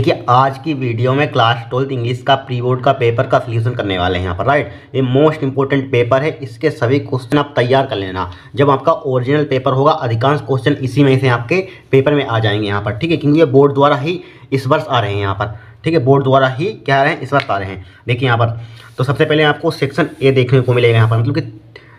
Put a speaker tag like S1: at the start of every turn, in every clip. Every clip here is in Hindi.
S1: देखिए आज की वीडियो में क्लास 12 इंग्लिश का प्री बोर्ड का पेपर का सलूशन करने वाले हैं यहाँ पर, राइट। ये मोस्ट इंपॉर्टेंट पेपर है, इसके सभी क्वेश्चन आप तैयार कर लेना। जब आपका ओरिजिनल पेपर होगा अधिकांश क्वेश्चन इसी में से आपके पेपर में आ जाएंगे यहाँ पर, ठीक है, क्योंकि ये बोर्ड द्वारा ही इस वर्ष आ रहे हैं यहाँ पर, ठीक है, बोर्ड द्वारा ही क्या आ रहे हैं, इस वर्ष आ रहे हैं। देखिए यहाँ पर तो सबसे पहले आपको सेक्शन ए देखने को मिलेगा यहाँ पर, मतलब कि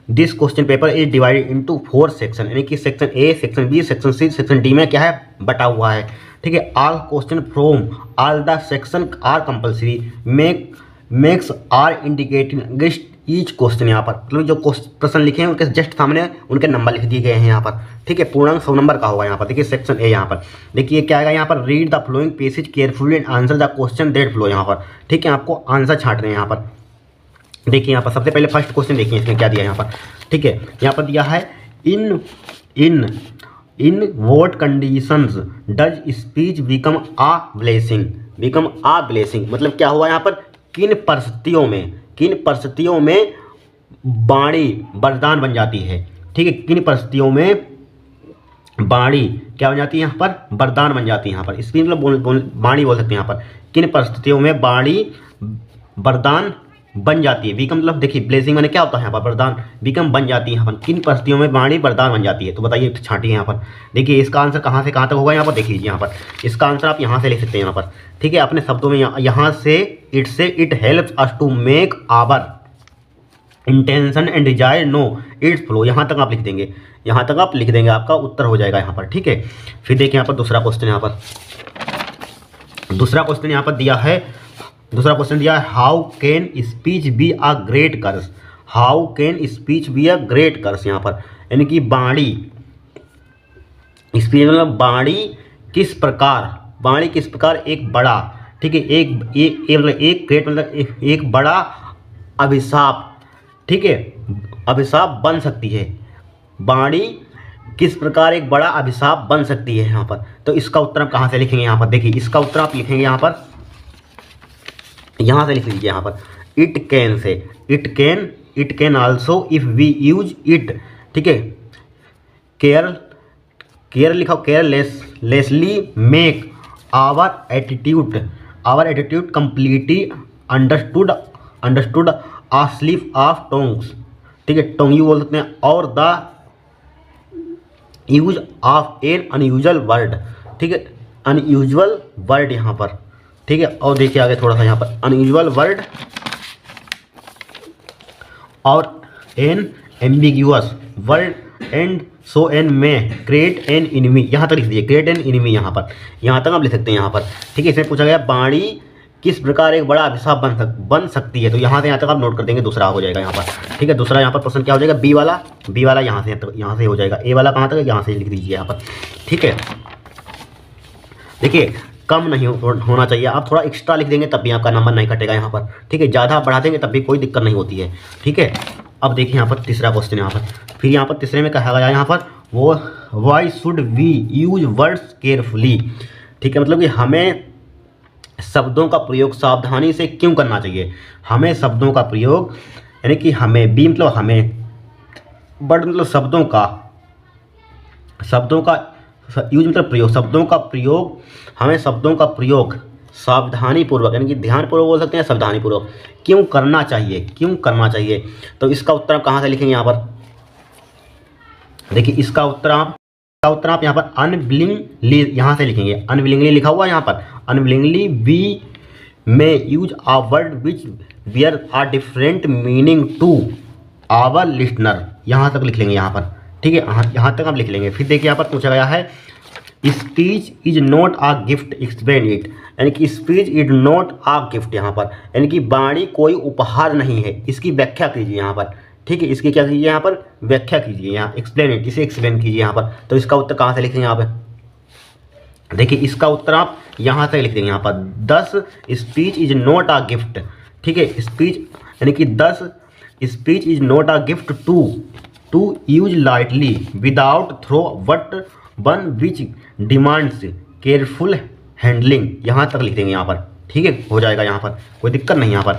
S1: this question paper is divided into 4 section, यानी कि section A, section B, section C, section D में क्या है बटा हुआ है, ठीक है। All question from all the section are compulsory, marks are indicating each question, यहाँ पर मतलब जो प्रश्न लिखे हैं उनके जस्ट सामने उनके नंबर लिख दिए गए हैं यहाँ पर, ठीक है। पूर्णांक 100 नंबर का होगा यहाँ पर। देखिए सेक्शन ए यहाँ पर देखिए क्या आएगा यहाँ पर, read the flowing passage carefully and answer the question that flow, यहाँ पर ठीक है। आपको आंसर छांटने हैं यहाँ पर। देखिए यहाँ पर सबसे पहले फर्स्ट क्वेश्चन देखिए इसमें क्या दिया यहाँ पर, ठीक है। यहाँ पर दिया है in what conditions does speech become a blessing, मतलब क्या हुआ यहाँ पर, किन परिस्थितियों में वाणी वरदान बन जाती है, ठीक है। किन परिस्थितियों में वाणी क्या बन जाती है यहाँ पर, वरदान बन जाती है यहाँ पर। स्पीच मतलब वाणी बोल सकते हैं यहाँ पर। किन परिस्थितियों में वाणी वरदान बन जाती है, बिकम मतलब देखिए ब्लेसिंग मैंने क्या होता है यहाँ पर, वरदान, बिकम बन जाती है यहाँ पर। किन परिस्थितियों में वाणी वरदान बन जाती है, तो बताइए छांटिए यहाँ पर। देखिए इसका आंसर कहाँ से कहाँ तक होगा यहाँ पर, देख लीजिए यहाँ पर। इसका आंसर आप यहाँ से लिख सकते हैं यहाँ पर, ठीक है, अपने शब्दों में यहाँ से it helps us to make our intention and desire know its flow, यहाँ तक आप लिख देंगे, यहाँ तक आप लिख देंगे, आपका उत्तर हो जाएगा यहाँ पर, ठीक है। फिर देखिए यहाँ पर दूसरा क्वेश्चन यहाँ पर दिया है, how can speech be a great curse, यहाँ पर, यानी कि वाणी, स्पीच मतलब वाणी किस प्रकार एक बड़ा, ठीक है, एक ग्रेट मतलब एक बड़ा अभिशाप, ठीक है, अभिशाप बन सकती है। वाणी किस प्रकार एक बड़ा अभिशाप बन सकती है यहाँ पर। तो इसका उत्तर आप कहाँ से लिखेंगे यहाँ पर, देखिए इसका उत्तर आप लिखेंगे यहाँ पर, यहाँ से लिख लीजिए यहाँ पर, it can also if we use it, ठीक है। केयर लिखा, carelessly make our attitude completely understood a slip of tongues, ठीक है, टोंग यू बोल सकते हैं, और the use of an unusual word, ठीक है, अनयूजुअल वर्ड यहाँ पर, ठीक है। और देखिए आगे थोड़ा सा यहाँ पर, अनयूजुअल वर्ड और an ambiguous word and so an में क्रिएट एन इनमी, यहाँ तक लिख दीजिए, क्रिएट एन इनमी, यहाँ पर, यहाँ तक आप लिख सकते हैं यहाँ पर, ठीक है। इसमें पूछा गया वाणी किस प्रकार एक बड़ा अभिशाप बन सकती है, तो यहाँ से यहाँ तक आप नोट कर देंगे, दूसरा हो जाएगा यहाँ पर, ठीक है। दूसरा यहाँ पर प्रश्न क्या हो जाएगा, बी वाला यहाँ से हो जाएगा, ए वाला कहाँ तक, यहाँ से लिख दीजिए यहाँ पर, ठीक है। देखिए कम नहीं होना चाहिए, आप थोड़ा एक्स्ट्रा लिख देंगे तब भी आपका नंबर नहीं कटेगा यहाँ पर, ठीक है। ज़्यादा बढ़ा देंगे तब भी कोई दिक्कत नहीं होती है, ठीक है। अब देखिए यहाँ पर तीसरा क्वेश्चन यहाँ पर, फिर यहाँ पर तीसरे में कहा गया यहाँ पर, वो why should we use words carefully, ठीक है, मतलब कि हमें शब्दों का प्रयोग सावधानी से क्यों करना चाहिए। हमें शब्दों का प्रयोग, यानी कि हमें बी मतलब हमें, वर्ड मतलब शब्दों का यूज मतलब प्रयोग, हमें शब्दों का प्रयोग सावधानी पूर्वक, यानी कि ध्यानपूर्वक बोल सकते हैं, सावधानीपूर्वक क्यों करना चाहिए। तो इसका उत्तर आप कहाँ से लिखेंगे यहाँ पर, देखिए इसका उत्तर आप यहाँ पर अनविलिंगली यहाँ से लिखेंगे, अनविलिंगली लिखा हुआ है यहाँ पर, unwillingly we may use a word which wear a different meaning to our listener, यहाँ तक लिख लेंगे यहाँ पर, ठीक है, यहाँ तक आप लिख लेंगे। फिर देखिए यहाँ पर पूछा गया है, speech is not a gift, explain it, यानी कि speech is not a gift, यहाँ पर, यानी कि वाणी कोई उपहार नहीं है, इसकी व्याख्या कीजिए यहाँ पर, ठीक है। इसकी क्या कीजिए यहाँ पर, व्याख्या कीजिए, यहाँ एक्सप्लेन इट, इसे एक्सप्लेन कीजिए यहाँ पर। तो इसका उत्तर कहाँ से लिखेंगे यहाँ पर, देखिए इसका उत्तर आप यहाँ से लिख देंगे यहाँ पर, 10 speech is not a gift, ठीक है, स्पीच यानी कि 10 speech is not a gift to use lightly without throw what one which demands careful handling, यहाँ तक लिख देंगे यहाँ पर, ठीक है, हो जाएगा यहाँ पर, कोई दिक्कत नहीं यहाँ पर।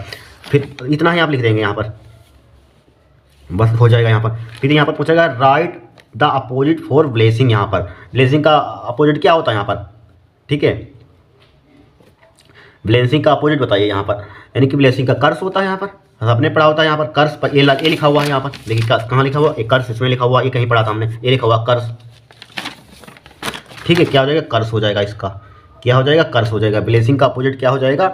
S1: फिर इतना ही आप लिख देंगे यहाँ पर, बस हो जाएगा यहाँ पर। फिर यहाँ पर पूछेगा right the opposite for blessing, यहाँ पर ब्लेसिंग का अपोजिट क्या होता है यहाँ पर, ठीक है, ब्लेंसिंग का अपोजिट बताइए यहाँ पर, यानी कि ब्लेंसिंग का कर्स होता है यहाँ पर, आपने पढ़ा होता है यहाँ पर कर्स पर ए लिखा हुआ है यहाँ पर, देखिए कहाँ लिखा हुआ, एक कर्स इसमें लिखा हुआ, ये कहीं पढ़ा था हमने, ये लिखा हुआ कर्स, ठीक है। क्या हो जाएगा, कर्स हो जाएगा, इसका क्या हो जाएगा, कर्स हो जाएगा। ब्लेसिंग का अपोजिट क्या हो जाएगा,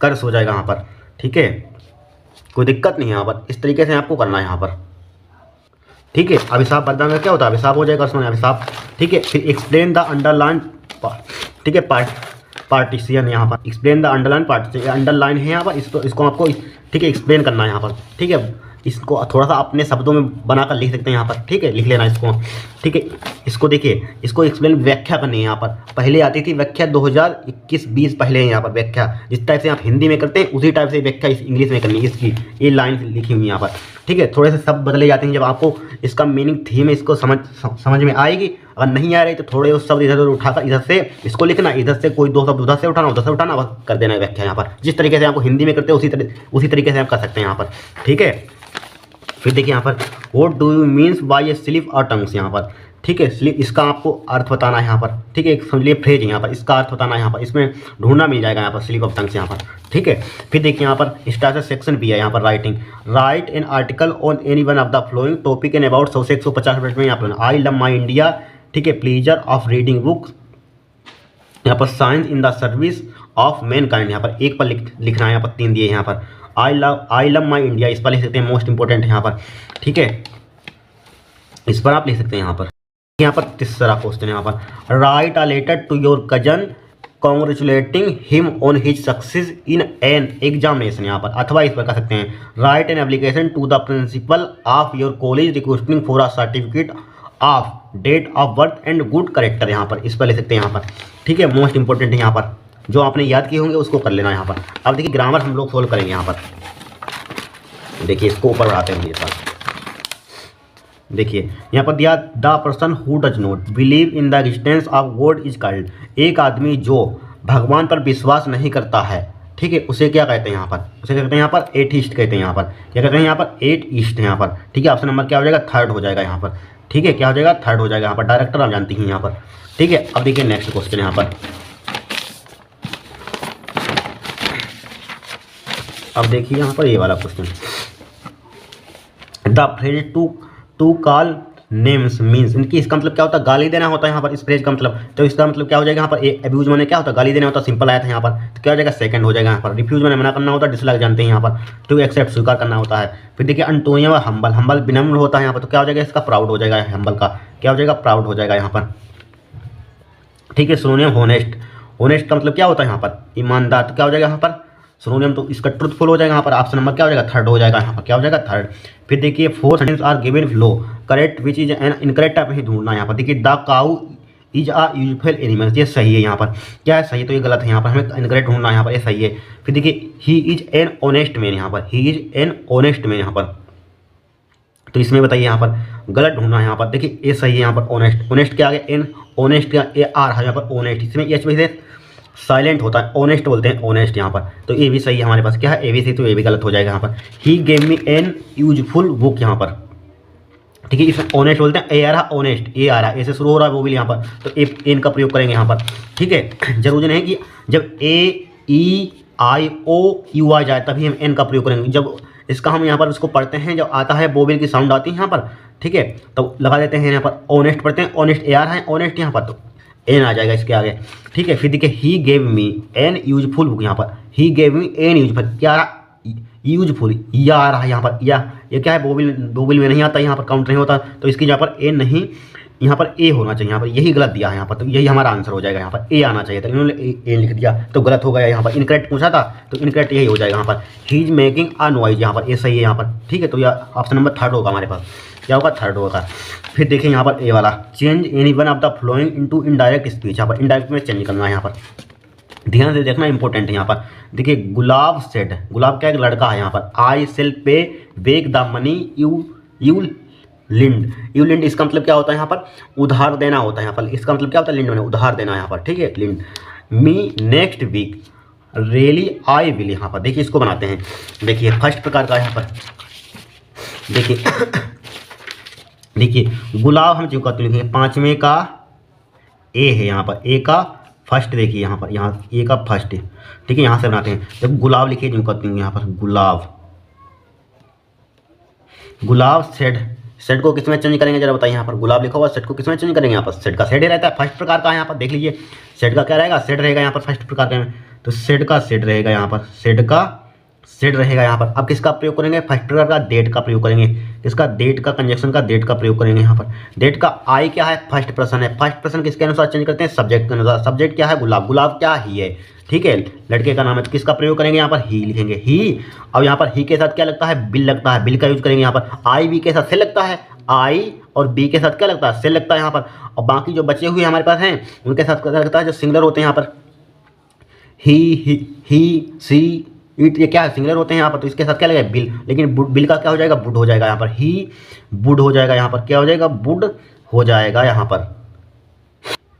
S1: कर्स हो जाएगा यहाँ पर, ठीक है, कोई दिक्कत नहीं है यहाँ पर। इस तरीके से आपको करना है यहाँ पर, ठीक है। अभिशाप वरदान का क्या होता है, अभिशाप हो जाएगा उसमें अभिशाप, ठीक है। फिर एक्सप्लेन द अंडरलाइन, ठीक है, पार्टीशन यहाँ पर, explain the underline partition, underline है यहाँ पर, इसको आपको, ठीक है, एक्सप्लेन करना है यहाँ पर, ठीक है। इसको थोड़ा सा अपने शब्दों में बनाकर लिख सकते हैं यहाँ पर, ठीक है, लिख लेना इसको, ठीक है। इसको देखिए, इसको एक्सप्लेन व्याख्या करनी है यहाँ पर, पहले आती थी व्याख्या 2021-20 पहले है यहाँ पर व्याख्या, जिस टाइप से आप हिंदी में करते हैं उसी टाइप से व्याख्या इस इंग्लिश में करनी है, इसकी ये लाइन लिखी हुई है यहाँ पर, ठीक है। थोड़े से शब्द बदले जाते हैं, जब आपको इसका मीनिंग थीम इसको समझ में आएगी, अगर नहीं आ रही तो थोड़े उस शब्द इधर उधर उठाकर इधर से इसको लिखना, इधर से कोई 2 शब्द उधर से उठाना, उधर से उठाना, बस कर देना व्याख्या यहाँ पर। जिस तरीके से आपको हिंदी में करते हैं उसी तरीके से आप कर सकते हैं यहाँ पर, ठीक है। फिर देखिए यहाँ पर, what do you means by A slip और टंग्स यहाँ पर, ठीक है, स्लिप इसका आपको अर्थ बताना है यहाँ पर, ठीक है, एक समझ लिए फ्रेज यहाँ पर, इसका अर्थ बताना है यहाँ पर, इसमें ढूंढना मिल जाएगा यहाँ पर स्लिप ऑफ टंग्स यहाँ पर, ठीक है। फिर देखिए यहाँ पर स्टार्टर सेक्शन भी है यहाँ पर, writing, right an article on any one of the flowing topic and about 100 से 150 मिनट में यहाँ पर, आई लव माई इंडिया, ठीक है, प्लीजर ऑफ रीडिंग बुक्स, यहाँ पर science in the service of man kind, यहाँ पर एक पर लिखना है, यहाँ पर 3 दिए यहाँ पर, आई लव माई इंडिया, इस पर लिख सकते हैं, मोस्ट इंपॉर्टेंट है यहाँ पर, ठीक है, इस पर आप लिख सकते हैं यहाँ पर तीसरा क्वेश्चन है यहाँ पर, write a letter to your cousin congratulating him on his success in an examination यहाँ पर, अथवा इस पर कर सकते हैं, write an application to the principal of your college requesting for a certificate of date of birth and good character, यहाँ पर इस पर लिख सकते हैं यहाँ पर, ठीक है, मोस्ट इंपॉर्टेंट है यहाँ पर, जो आपने याद किए होंगे उसको कर लेना यहाँ पर। अब देखिए ग्रामर हम लोग सोल्व करेंगे यहाँ पर, देखिए इसको ऊपर बढ़ाते हैं, ये साथ देखिए यहाँ पर दिया, the person who does not believe in the existence of God is called, एक आदमी जो भगवान पर विश्वास नहीं करता है, ठीक है, उसे क्या कहते हैं यहाँ पर, उसे क्या कहते हैं यहाँ पर, एथीस्ट कहते हैं यहाँ पर, क्या कहते हैं यहाँ पर, एथीस्ट यहाँ पर, ठीक है। ऑप्शन नंबर क्या हो जाएगा, 3rd हो जाएगा यहाँ पर, ठीक है, क्या हो जाएगा, 3rd हो जाएगा यहाँ पर, डायरेक्टर आप जानती हैं यहाँ पर, ठीक है। अब देखिए नेक्स्ट क्वेश्चन यहाँ पर, अब देखिए यहाँ पर ये वाला question, the phrase to call names means, इनकी इसका मतलब क्या होता है, गाली देना होता है यहाँ पर, इस फ्रेज का मतलब, तो इसका मतलब क्या हो जाएगा यहाँ पर, अब्यूज माने क्या होता है, गाली देना होता है, सिंपल आया था यहाँ पर, तो क्या हो जाएगा, 2nd हो जाएगा यहाँ पर। रिफ्यूज माने मना करना होता है, डिसलाइक जानते हैं यहाँ पर, टू एक्सेप्ट स्वीकार करना होता है। फिर देखिए अंटोनियम और हम्बल, हम्बल विनम्र होता है यहाँ पर, तो क्या हो जाएगा, इसका प्राउड हो जाएगा, हम्बल का क्या हो जाएगा, प्राउड हो जाएगा यहाँ पर, ठीक है। सिनोनियम होनेस्ट, होनेस्ट का मतलब क्या होता है यहाँ पर, ईमानदार, तो क्या हो जाएगा यहाँ पर, सिनोनियम तो इसका ट्रूथफुल हो जाएगा यहाँ पर, ऑप्शन नंबर क्या हो जाएगा, 3rd हो जाएगा यहाँ पर, क्या हो जाएगा, 3rd। फिर देखिए 4 सेंटेंस आर गिवन लो, correct which is an incorrect आप ही ढूंढना यहाँ पर। देखिए the cow is a useful animal, ये सही है यहाँ पर, क्या है सही, तो ये गलत है यहाँ पर, हमें इनकरेक्ट ढूंढना है यहाँ पर, ये सही है। फिर देखिए he is an honest man यहाँ पर, he is an honest man यहाँ पर, तो इसमें बताइए यहाँ पर गलत ढूंढना है यहाँ पर, देखिए ये सही है यहाँ पर, ऑनेस्ट, ऑनेस्ट के आगे एन, ऑनेस्ट का ए आर है यहाँ पर, ऑनेस्ट, इसमें एच वजह से साइलेंट होता है, ऑनेस्ट बोलते हैं, ऑनेस्ट यहाँ पर, तो ये भी सही है हमारे पास, क्या है, ए भी सही, तो ये भी गलत हो जाएगा यहाँ पर। He gave me an useful book यहाँ पर, ठीक है, इसमें ऑनेस्ट बोलते हैं, ए आ रहा ऑनेस्ट, ए आ रहा ऐसे शुरू हो रहा है वो भी यहाँ पर, तो एन का प्रयोग करेंगे यहाँ पर, ठीक है। जरूरी नहीं कि जब ए ई आई ओ यू आ जाए तभी हम एन का प्रयोग करेंगे, जब इसका हम यहाँ पर उसको पढ़ते हैं, जब आता है बोबिल की साउंड आती है यहाँ पर, ठीक है, तो लगा देते हैं यहाँ पर ऑनेस्ट पढ़ते हैं, ऑनेस्ट ए आ रहा है ऑनेस्ट यहाँ पर, तो एन आ जाएगा इसके आगे, ठीक है। फिर देखिए he gave me an useful book यहाँ पर, he gave me an useful, क्या आ रहा, यूजफुल, या आ रहा है यहाँ पर, या ये क्या है, बोबिल में नहीं आता, यहाँ पर काउंट नहीं होता, तो इसकी यहाँ पर एन नहीं, यहाँ पर ए होना चाहिए, यहाँ पर यही गलत दिया है यहाँ पर, तो यही हमारा आंसर हो जाएगा, यहाँ पर ए आना चाहिए था, इन्होंने ए लिख दिया तो गलत हो गया यहाँ पर, इनकरेक्ट पूछा था तो इनकरेक्ट यही हो जाएगा यहाँ पर। He is making a noise, यहाँ पर ए सही है यहाँ पर, ठीक है, तो यह ऑप्शन नंबर 3rd होगा हमारे पास, क्या होगा, 3rd होगा। फिर देखिए यहाँ पर ए वाला, change any one of the flowing into indirect speech, यहाँ पर इनडायरेक्ट में चेंज करना है यहाँ पर, ध्यान से देखना इंपॉर्टेंट है यहाँ पर। देखिए गुलाब सेड, गुलाब क्या एक लड़का है यहाँ पर, I shall pay back the money you lent, you lent इसका मतलब क्या होता है यहाँ पर, उधार देना होता है यहाँ पर, इसका मतलब क्या होता है, लिंड मैंने उधार देना यहाँ पर, ठीक है, lent. Me next week really I will, यहाँ पर देखिए इसको बनाते हैं, देखिए फर्स्ट प्रकार का यहाँ पर, देखिए देखिए गुलाब हम चुका तो लिखेंगे 5वें का ए है यहाँ पर, ए का फर्स्ट देखिए यहाँ पर, यहाँ ए का फर्स्ट है, ठीक है, यहाँ से बनाते हैं। जब गुलाब लिखिए जो करती हूँ यहाँ पर गुलाब, गुलाब सेड, सेट को किसमें चेंज करेंगे जरा बताइए। यहाँ पर गुलाब लिखा हुआ, सेट को किसमें चेंज करेंगे। यहाँ पर सेट का सेट ही रहता है, फर्स्ट प्रकार का। यहाँ पर देख लीजिए सेट का क्या रहेगा, सेट रहेगा यहाँ पर फर्स्ट प्रकार का में, तो सेट का सेट रहेगा यहाँ पर, सेट का सेट रहेगा यहाँ पर। अब किसका प्रयोग करेंगे, फर्स्ट प्रकार का डेट का प्रयोग करेंगे। किसका, डेट का, कंजक्शन का डेट का प्रयोग करेंगे यहाँ पर। डेट का आई क्या है, फर्स्ट पर्सन है। फर्स्ट पर्सन किसके अनुसार चेंज करते हैं, सब्जेक्ट के अनुसार। सब्जेक्ट क्या है, गुलाब, गुलाब क्या ही है, ठीक है, लड़के का नाम है, तो किसका प्रयोग करेंगे यहाँ पर, ही लिखेंगे, ही। अब यहाँ पर ही के साथ क्या लगता है, बिल लगता है, बिल का यूज करेंगे यहाँ पर। आई बी के साथ से लगता है, आई और बी के साथ क्या लगता है, से लगता है यहाँ पर। और बाकी जो बचे हुए हमारे पास हैं उनके साथ क्या लगता है, जो सिंगुलर होते हैं यहाँ पर, ही सी इट, ये क्या है, सिंगुलर होते हैं यहाँ पर, तो इसके साथ क्या लगेगा, बिल। लेकिन बिल का क्या हो जाएगा, वुड हो जाएगा यहाँ पर। ही वुड हो जाएगा यहाँ पर, क्या हो जाएगा, वुड हो जाएगा यहाँ पर,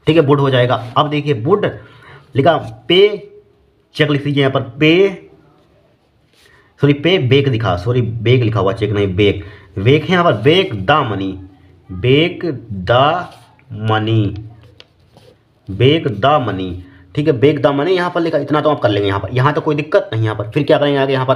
S1: ठीक है, वुड हो जाएगा। अब देखिए वुड लिखा, पे चेक लिख लीजिए यहाँ पर, पे, सॉरी पे बेक दिखा, सॉरी बेक लिखा हुआ, चेक नहीं, बेक, बेक है यहाँ पर, bake the money, bake the money, bake the money, ठीक है, बेक द मनी यहाँ पर लिखा। इतना तो आप कर लेंगे यहाँ पर, यहाँ तो कोई दिक्कत नहीं यहाँ पर। फिर क्या करेंगे आगे यहाँ पर,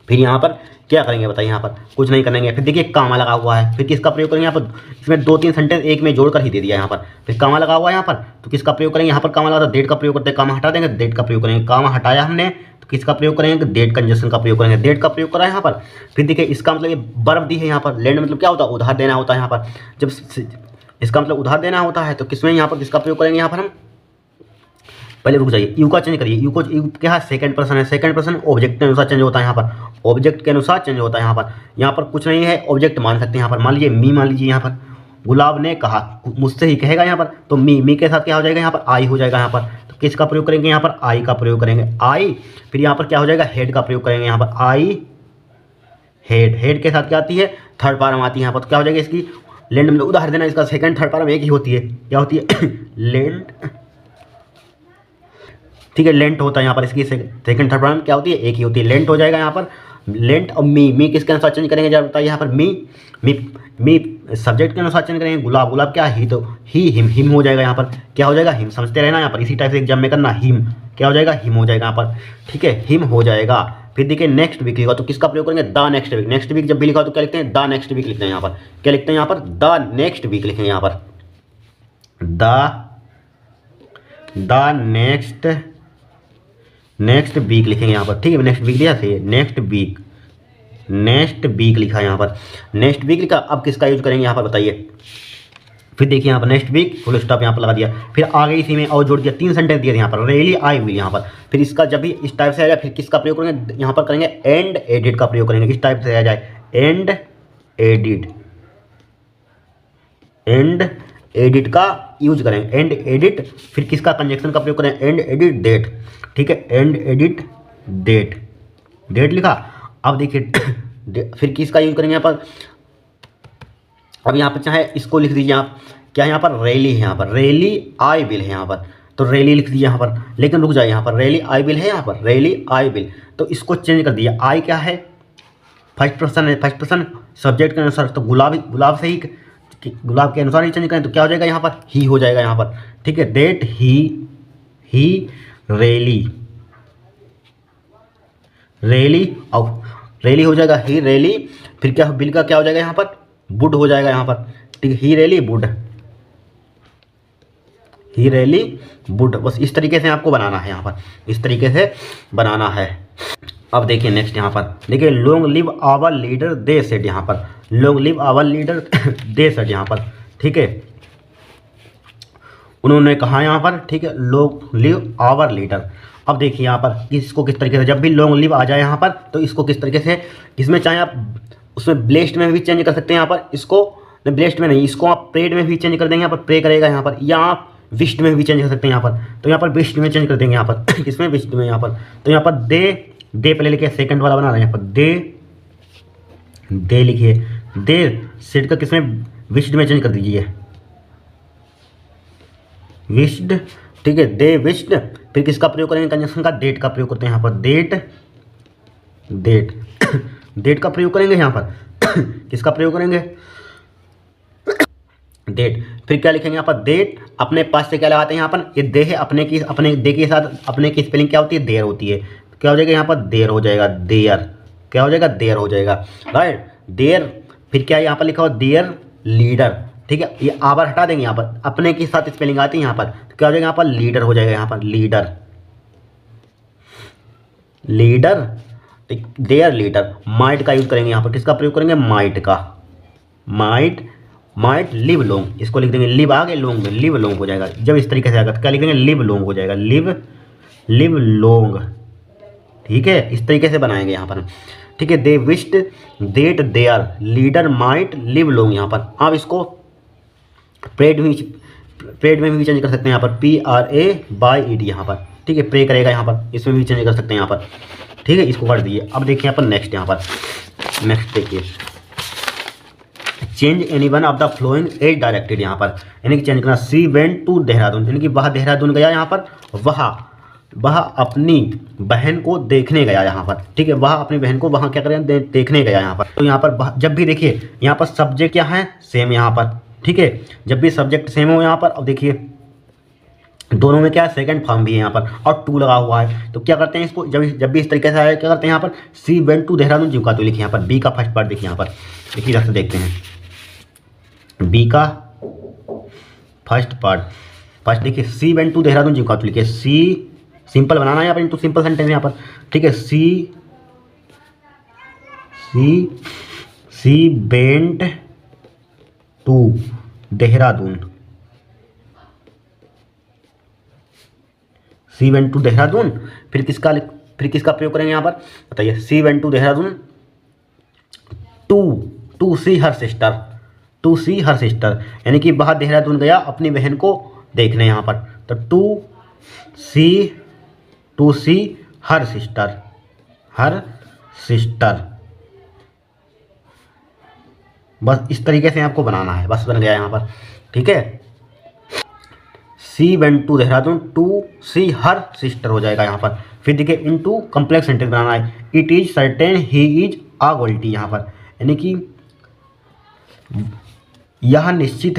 S1: फिर यहाँ पर क्या करेंगे बताइए, यहाँ पर कुछ नहीं करेंगे। फिर देखिए कामा लगा हुआ है, फिर किसका प्रयोग करेंगे यहाँ पर, इसमें दो तीन सेंटेंस एक में जोड़कर ही दे दिया यहाँ पर। फिर कामा लगा हुआ है यहाँ पर, तो किसका प्रयोग करेंगे, यहाँ पर कामा लगा, डेट का प्रयोग करते हैं, कामा हटा देंगे, डेट का प्रयोग करेंगे। कामा हटाया हमने तो किसका प्रयोग करेंगे, डेट कंजक्शन का प्रयोग करेंगे, डेट का प्रयोग करा है यहाँ पर। फिर देखिए इसका मतलब ये वर्ब दी है यहाँ पर, लैंड मतलब क्या होता है, उधार देना होता है यहाँ पर। जब इसका मतलब उधार देना होता है तो किसमें यहाँ पर किसका प्रयोग करेंगे, यहाँ पर हम पहले रुक जाइए, यू का चेंज करिए। यू को, यू क्या है, सेकंड पर्सन है, सेकंड पर्सन ऑब्जेक्ट के अनुसार चेंज होता है यहाँ पर, ऑब्जेक्ट के अनुसार चेंज होता है यहाँ पर। यहाँ पर कुछ नहीं है, ऑब्जेक्ट मान सकते हैं यहाँ पर। मान लीजिए मी, मान लीजिए यहाँ पर गुलाब ने कहा, मुझसे ही कहेगा यहाँ पर, तो मी के साथ क्या हो जाएगा यहाँ पर, आई हो जाएगा यहाँ पर। तो किसका प्रयोग करेंगे यहाँ पर, आई का प्रयोग करेंगे, आई। फिर यहाँ पर क्या हो जाएगा, हेड का प्रयोग करेंगे यहाँ पर, आई हेड। हेड के साथ क्या आती है, थर्ड पार्म आती है यहाँ पर, तो क्या हो जाएगा इसकी, लैंड मतलब उदाहरण देना, इसका सेकंड थर्ड पार्म एक ही होती है, क्या होती है लैंड, ठीक है, लेंट होता है यहाँ पर। इसकी सेकंड थर्ड पार्म क्या होती है, एक ही होती है, लेंट हो जाएगा यहाँ पर, लेंट। और मी किसके अनुसार चेंज करेंगे जरा बताइए यहाँ पर, मी सब्जेक्ट के अनुसार चेंज करेंगे। गुलाब, गुलाब क्या, ही, तो ही हिम हो जाएगा यहाँ पर, क्या हो जाएगा, हिम। समझते रहना यहाँ पर, इसी टाइप से एग्जाम में करना, हिम क्या हो जाएगा, हिम हो जाएगा यहाँ पर, ठीक है, हिम हो जाएगा। फिर देखिए नेक्स्ट वीक लिखा, तो किसका प्रयोग करेंगे, the next week. Next week जब भी लिखा तो क्या लिखते हैं, द नेक्स्ट वीक लिखते हैं यहाँ पर। क्या लिखते हैं यहाँ पर, द नेक्स्ट वीक लिखेंगे यहाँ पर, द नेक्स्ट वीक लिखेंगे यहाँ पर, ठीक है। नेक्स्ट वीक लिखा सही है, नेक्स्ट वीक लिखा यहाँ पर, नेक्स्ट वीक लिखा। अब किसका यूज करेंगे यहाँ पर बताइए। फिर देखिए यहाँ पर नेक्स्ट वीक, फुल स्टॉप यहाँ पर लगा दिया। फिर आगे इसी में और जोड़ दिया, तीन सेंटेंस दिए थे यहाँ पर, रेली आई विल यहाँ पर। फिर इसका जब भी इस टाइप से आ जाए, फिर किसका प्रयोग करेंगे, यहाँ पर करेंगे एंड एडिट का प्रयोग करेंगे। इस टाइप से आ जाए, एंड एडिट का यूज करेंगे, एंड एडिट। फिर किसका, कंजक्शन का प्रयोग करें, एंड एडिट डेट, ठीक है, एंड एडिट डेट लिखा। अब देखिए फिर किसका यूज करेंगे यहाँ पर, अब यहाँ पर चाहे इसको लिख दीजिए आप, क्या यहाँ पर, रैली है यहाँ पर, रैली आई विल है यहाँ पर, तो रैली लिख दीजिए यहाँ पर। लेकिन रुक जाए, यहाँ पर रैली आई विल है यहाँ पर, रैली आई विल, तो इसको चेंज कर दिया। आई क्या है, फर्स्ट पर्सन है, फर्स्ट पर्सन सब्जेक्ट के अनुसार, तो गुलाब से ही, गुलाब के अनुसार ही चेंज करें, तो क्या हो जाएगा यहाँ पर, ही हो जाएगा यहाँ पर, ठीक है। डेट ही रैली, और रैली हो जाएगा, ही रैली। फिर क्या, बिल का क्या हो जाएगा यहाँ पर, वुड हो जाएगा यहाँ पर, ठीक है, ही रैली वुड। बस इस तरीके से आपको बनाना है यहाँ पर, इस तरीके से बनाना है। अब देखिए नेक्स्ट यहाँ पर देखिए, long live our leader they said, यहाँ पर long live our leader they said यहाँ पर, ठीक है, उन्होंने कहा यहाँ पर, ठीक है, लॉन्ग लिव आवर लीडर। अब देखिए यहाँ पर इसको किस तरीके से, जब भी लॉन्ग लिव आ जाए यहाँ पर, तो इसको किस तरीके से, इसमें चाहे आप उसमें ब्लेस्ड में भी चेंज कर सकते हैं यहाँ पर, इसको ब्लेस्ड में नहीं, इसको आप प्रेड में भी चेंज कर देंगे यहाँ पर, प्रे करेगा यहाँ पर, या आप विश्ड में भी चेंज कर सकते हैं यहाँ पर, तो यहाँ पर विश्ड में चेंज कर देंगे यहाँ पर किसमें, विश्ड में यहाँ पर। तो यहाँ पर दे पहले लिखिए, सेकंड वाला बना रहे हैं यहाँ पर, दे लिखिए, दे सेट का किसमें, विश्ड में चेंज कर दीजिए, विश्ड, ठीक है, दे विश्ड। फिर किसका प्रयोग करेंगे, कंजक्शन का, डेट का प्रयोग करते हैं यहाँ पर, डेट का प्रयोग करेंगे यहाँ पर किसका प्रयोग करेंगे, डेट। फिर क्या लिखेंगे यहाँ पर, डेट अपने पास से क्या लगाते हैं यहाँ पर, ये दे है, अपने की, अपने दे के साथ अपने की स्पेलिंग क्या होती है, देर होती है। क्या हो जाएगा यहाँ पर, देर हो जाएगा, देयर। क्या हो जाएगा, देर हो जाएगा, राइट, देयर। फिर क्या यहाँ पर लिखा हो, देयर लीडर। ठीक है, ये आवर हटा देंगे, यहाँ पर अपने के साथ स्पेलिंग आती है यहाँ पर, तो क्या हो जाएगा यहाँ पर, लीडर हो जाएगा, यहाँ पर leader, leader, there leader. Might का यूज करेंगे यहाँ पर, किसका प्रयोग करेंगे, माइट का, माइट, माइट लिव लॉन्ग, इसको लिख देंगे, लिव आगे लॉन्ग में, लिव लॉन्ग हो जाएगा। जब इस तरीके से आएगा तो क्या लिख देंगे, लिव लॉन्ग हो जाएगा, लिव, लिव लॉन्ग। ठीक है, इस तरीके से बनाएंगे यहाँ पर। ठीक है, they wished that their leader might live long. यहाँ पर आप इसको प्रेड में, प्रेड में भी चेंज कर सकते हैं यहाँ पर, PRAYED यहाँ पर। ठीक है, प्रे करेगा यहाँ पर, इसमें भी चेंज कर सकते हैं यहाँ पर। ठीक है, इसको कर दिए। अब देखिए यहाँ पर नेक्स्ट, यहाँ पर नेक्स्ट देखिए, change any one of the following as directed. यहाँ पर यानी कि चेंज करना, सी वेंट टू देहरादून, यानी कि वह देहरादून गया, यहाँ पर वह अपनी बहन को देखने गया यहाँ पर। ठीक है, वह अपनी बहन को वहाँ क्या करें, देखने गया यहाँ पर। तो यहाँ पर जब भी देखिए यहाँ पर सब्जेक्ट क्या है, सेम यहाँ पर। ठीक है, जब भी सब्जेक्ट सेम हो यहाँ पर, अब देखिए दोनों में क्या है, सेकंड फॉर्म भी है यहाँ पर, और टू लगा हुआ है। तो क्या करते हैं इसको, जब भी इस तरीके से आया, क्या करते हैं यहाँ पर, सी वेंट टू देहरादून जिम का तो लिखिए यहाँ पर, बी का फर्स्ट पार्ट देखिए यहाँ पर, देखिए इधर से देखते हैं, बी का फर्स्ट पार्ट, फर्स्ट देखिए, सी वेंट टू देहरादून जिम का तो लिखिए, सी सिंपल बनाना है यहाँ पर, इनटू सिंपल सेंटेंस यहाँ पर। ठीक है, she went to Dehradun, she went to Dehradun. फिर किसका प्रयोग करेंगे यहाँ पर, बताइए, she went to Dehradun to see her sister, to see her sister, यानी कि वह देहरादून गया अपनी बहन को देखने यहाँ पर। तो to see her sister, her sister. बस इस तरीके से आपको बनाना है, बस बन गया यहाँ पर। ठीक है, she went to Dehradun to see her sister हो जाएगा यहाँ पर। फिर देखिए, इनटू कॉम्प्लेक्स सेंटेंस बनाना है, it is certain he is a guilty यहाँ पर, यानी कि यह निश्चित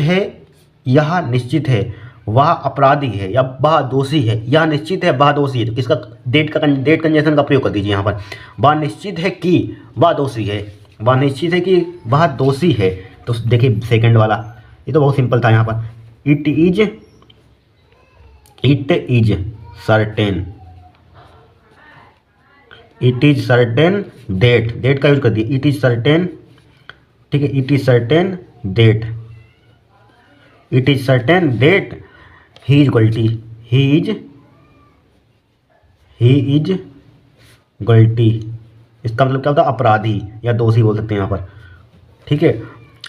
S1: है वह अपराधी है या वह दोषी है, यह निश्चित है वह दोषी है। तो किसका, डेट कंजंक्शन का प्रयोग कर दीजिए यहाँ पर, वह निश्चित है कि वह दोषी है, वह निश्चित है कि वह दोषी है। तो देखिए सेकंड वाला, ये तो बहुत सिंपल था यहाँ पर, it is certain, it is certain that का यूज कर दिए, इट इज सर्टेन। ठीक है, it is certain that, it is certain that he is गलती, ही इज गलती। इसका मतलब क्या होता है, अपराधी या दोषी बोल सकते हैं यहाँ पर। ठीक है,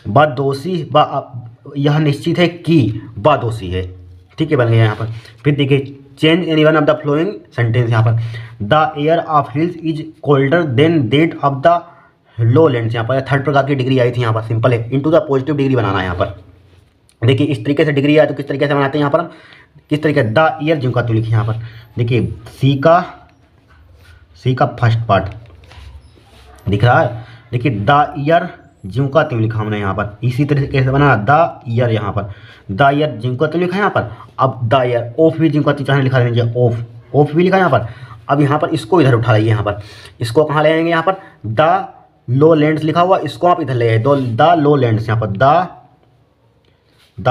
S1: वह दोषी, यह निश्चित है कि वह दोषी है। ठीक है, बन गया यहाँ पर। फिर देखिए, change any one of the following sentence यहाँ पर, the air of hills is colder than that of the low lands. यहाँ पर थर्ड प्रकार की डिग्री आई थी यहाँ पर, सिंपल है, इनटू द पॉजिटिव डिग्री बनाना है यहाँ पर। देखिए इस तरीके से डिग्री आए तो किस तरीके से बनाते हैं यहाँ पर हम, किस तरीके, द ईयर जिम का तो लिखिए यहाँ पर। देखिए सी का फर्स्ट पार्ट दिख रहा है, देखिए द ईयर जिम का तो लिखा हमने यहाँ पर, इसी तरीके से बना द ईयर यहाँ पर, द ईयर जिम का तो लिखा है यहाँ पर। अब द ईयर ऑफ भी जिम का तो चाहे लिखा दीजिए, ऑफ भी लिखा है यहाँ पर। अब यहाँ पर इसको इधर उठा लाइए, यहाँ पर इसको कहाँ ले आएंगे, यहाँ पर द लो लैंड्स लिखा हुआ, इसको आप इधर ले आए, द लो लैंड्स यहाँ पर, द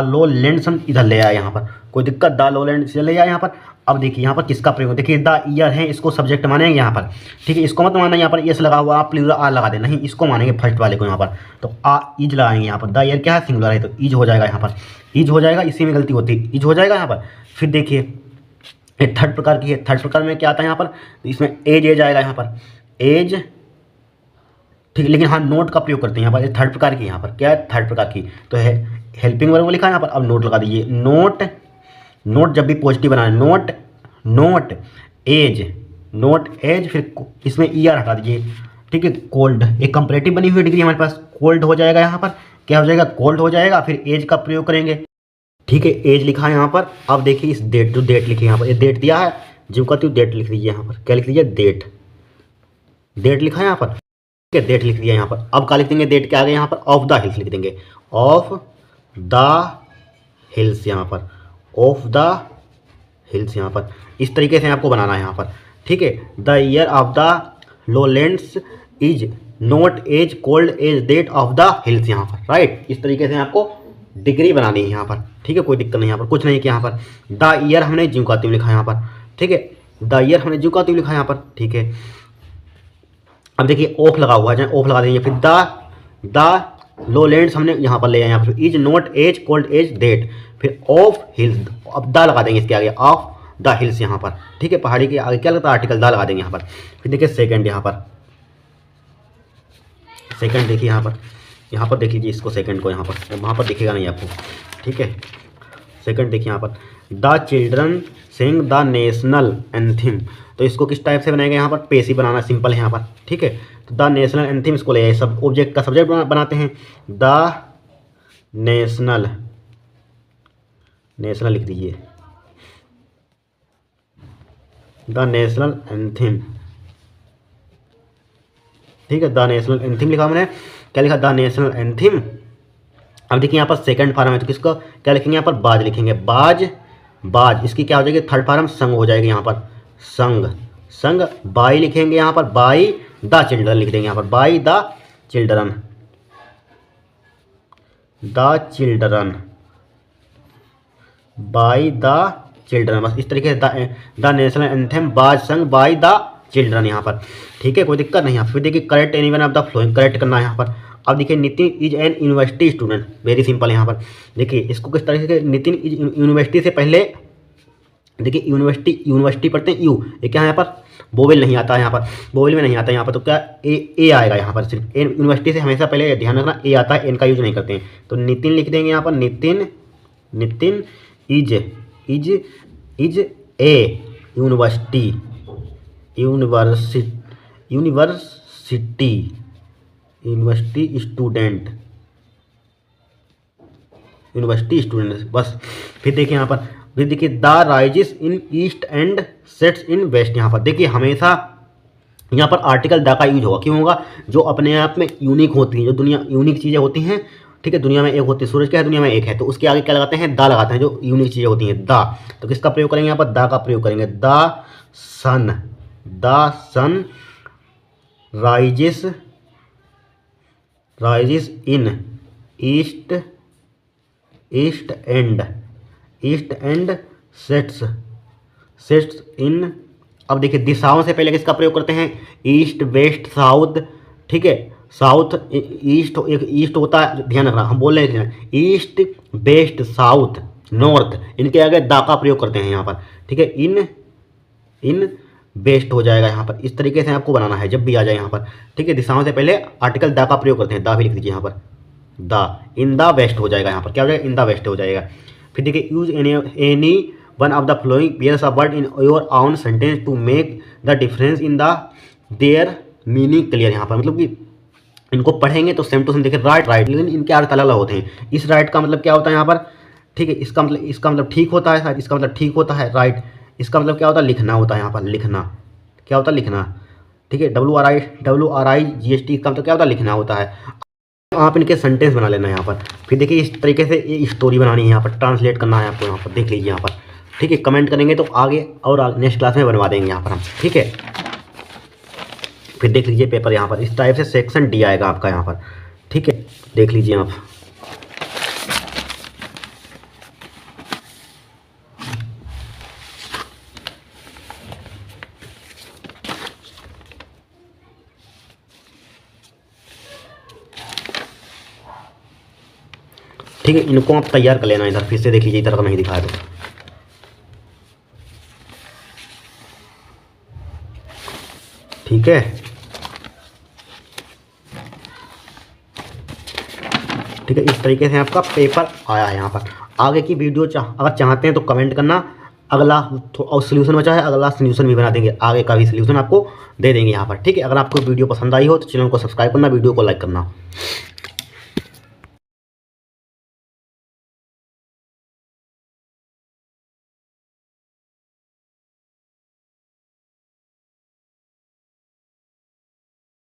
S1: लो लैंड्स हम इधर ले आए यहाँ पर, कोई दिक्कत, द लो लैंड्स ले आए यहाँ पर। अब देखिए यहाँ पर किसका प्रयोग, देखिए द ईयर है, इसको सब्जेक्ट मानेंगे यहाँ पर। ठीक है, इसको मत मानना यहाँ पर एस लगा हुआ, आप प्लूरल आ लगा दे, नहीं, इसको मानेंगे फर्स्ट वाले को यहाँ पर। तो इज लगाएंगे यहाँ पर, द ईयर क्या है, सिंगुलर है, तो इज हो जाएगा यहाँ पर, इज हो जाएगा, इसी में गलती होती है, इज हो जाएगा यहाँ पर। फिर देखिए ये थर्ड प्रकार की है, थर्ड प्रकार में क्या आता है यहाँ पर, तो इसमें एज आएगा यहाँ पर, एज। ठीक है, लेकिन हाँ नोट का प्रयोग करते हैं यहाँ पर, थर्ड प्रकार की, यहाँ पर क्या है, थर्ड प्रकार की, तो है हेल्पिंग वर्ब लिखा है यहाँ पर। अब नोट लगा दीजिए, नोट जब भी पॉजिटिव बनाए, नोट एज, फिर इसमें ईआर हटा दीजिए। ठीक है, कोल्ड, एक कंपैरेटिव बनी हुई डिग्री हमारे पास, कोल्ड हो जाएगा यहाँ पर, क्या हो जाएगा, कोल्ड हो जाएगा। फिर एज का प्रयोग करेंगे। ठीक है, एज लिखा है यहाँ पर। अब देखिए इस डेट, जो डेट लिखी है यहाँ पर, ये डेट दिया है, जो कहती हूँ डेट लिख दीजिए यहाँ पर, क्या लिख दीजिए, डेट लिखा है यहाँ पर। ठीक है, डेट लिख दिया यहाँ पर। अब क्या लिख देंगे डेट के आगे यहाँ पर ऑफ द हिल्स लिख देंगे, ऑफ द हिल्स यहाँ पर, ऑफ द हिल्स यहाँ पर। इस तरीके से आपको बनाना है यहाँ पर। ठीक है, the air of the lowlands is not as cold as that of the hills यहाँ पर। राइट, इस तरीके से आपको डिग्री बनानी है यहाँ पर। ठीक है, कोई दिक्कत नहीं यहाँ पर, कुछ नहीं कि यहाँ पर द ईयर हमने ज्योकातिव लिखा यहाँ पर। ठीक है, द ईयर हमने ज्योकातिव लिखा यहाँ पर। ठीक है, अब देखिए ऑफ लगा हुआ है, ऑफ लगा देंगे, फिर द लोलैंड्स हमने यहाँ पर ले आए, यहाँ पर is not as cold as that, फिर ऑफ हिल्स, अब द लगा देंगे इसके आगे, ऑफ द हिल्स यहाँ पर। ठीक है, पहाड़ी के आगे क्या लगता है आर्टिकल, द लगा देंगे यहाँ पर। फिर देखिए सेकंड यहाँ पर, सेकंड देखिए यहाँ पर देख लीजिए इसको, सेकंड को यहाँ पर, वहाँ पर दिखेगा नहीं आपको। ठीक है, सेकंड देखिए यहाँ पर, the children sing the national anthem, तो इसको किस टाइप से बनाएंगे यहाँ पर, पेशी बनाना सिंपल है यहाँ पर। ठीक है, तो द नेशनल एंथम इसको ले आए, सब ऑब्जेक्ट का सब्जेक्ट बनाते हैं, द नेशनल, नेशनल लिख दीजिए, द नेशनल एंथम। ठीक है, द नेशनल एंथम लिखा मैंने, क्या लिखा, द नेशनल एंथम। अब देखिए यहाँ पर सेकंड फार्म है, तो किसको क्या लिखेंगे यहाँ पर, बाज लिखेंगे, बाज, बाज, इसकी क्या हो जाएगी थर्ड फार्म, संग हो जाएगी यहाँ पर, संग, संग, बाई लिखेंगे यहाँ पर, बाई द चिल्ड्रन लिख देंगे यहाँ पर, by the children, the children, by the children, बस इस तरीके से द नेशनल एंथम बाज संग बाई द चिल्ड्रन यहाँ पर। ठीक है, कोई दिक्कत नहीं है। फिर देखिए correct anyone of the flowing, correct करना है यहाँ पर। अब देखिए Nitin is an university student, very simple यहाँ पर। देखिए इसको किस तरीके से, नितिन इज यूनिवर्सिटी से पहले देखिए यूनिवर्सिटी पढ़ते हैं यू, ये क्या है यहाँ पर, बोवेल नहीं आता है यहाँ पर, बोवेल में नहीं आता है यहाँ पर, तो क्या ए आएगा यहाँ पर, सिर्फ एन, यूनिवर्सिटी से हमेशा पहले ध्यान रखना ए आता है, एन का यूज नहीं करते हैं। तो नितिन लिख देंगे यहाँ पर, Nitin, Nitin is a university, university student, university student बस। फिर देखिए यहाँ पर, फिर देखिए the rises in east and sets in west, यहाँ पर देखिए हमेशा यहाँ पर आर्टिकल द का यूज होगा, क्यों होगा, जो अपने आप में यूनिक होती हैं, जो दुनिया यूनिक चीज़ें होती हैं। ठीक है, दुनिया में एक होती है, सूरज क्या है, दुनिया में एक है, तो उसके आगे क्या लगाते हैं, द लगाते हैं, जो यूनिक चीज़ें होती हैं, द। तो किसका प्रयोग करेंगे यहाँ पर, द का प्रयोग करेंगे, the sun rises in east and sets in. अब देखिए दिशाओं से पहले किसका प्रयोग करते हैं, ईस्ट वेस्ट साउथ। ठीक है, साउथ ईस्ट, एक ईस्ट होता है, ध्यान रखना, हम बोल रहे हैं ईस्ट वेस्ट साउथ नॉर्थ, इनके आगे दा का प्रयोग करते हैं यहाँ पर। ठीक है, इन वेस्ट हो जाएगा यहाँ पर। इस तरीके से आपको बनाना है जब भी आ जाए यहाँ पर। ठीक है, दिशाओं से पहले आर्टिकल दा का प्रयोग करते हैं, दा भी लिख दीजिए यहाँ पर, दा, इन द वेस्ट हो जाएगा यहाँ पर, क्या हो जाएगा, इन द वेस्ट हो जाएगा। फिर देखिए use any one of the following pairs of word in your own sentence to make the difference in the their meaning clear. यहाँ पर मतलब कि इनको पढ़ेंगे तो सेम टू सेम देखिए राइट, लेकिन इनके अर्थ अलग अलग होते हैं। इस राइट का मतलब क्या होता है यहाँ पर, ठीक है, इसका मतलब ठीक होता है, इसका मतलब ठीक होता है, राइट। इसका मतलब क्या होता है, लिखना होता है यहाँ पर, लिखना क्या होता है, लिखना। ठीक है, WRIGHT का मतलब क्या होता है, लिखना होता है। आप इनके सेंटेंस बना लेना यहाँ पर। फिर देखिए इस तरीके से ये स्टोरी बनानी है यहाँ पर, ट्रांसलेट करना है आपको यहाँ पर, देख लीजिए यहाँ पर। ठीक है, कमेंट करेंगे तो आगे और नेक्स्ट क्लास में बनवा देंगे यहाँ पर हम। ठीक है, फिर देख लीजिए पेपर यहाँ पर इस टाइप से सेक्शन डी आएगा आपका यहाँ पर। ठीक है, देख लीजिए आप। ठीक है, इनको आप तैयार कर लेना इधर, फिर से देख लीजिए, इधर का नहीं दिखाया तो। ठीक है, ठीक है, इस तरीके से आपका पेपर आया है यहाँ पर। आगे की वीडियो अगर चाहते हैं तो कमेंट करना, अगला और सोल्यूशन बचा है, अगला सोल्यूशन भी बना देंगे, आगे का भी सोल्यूशन आपको दे देंगे यहाँ पर। ठीक है, अगर आपको वीडियो पसंद आई हो तो चैनल को सब्सक्राइब करना, वीडियो को लाइक करना।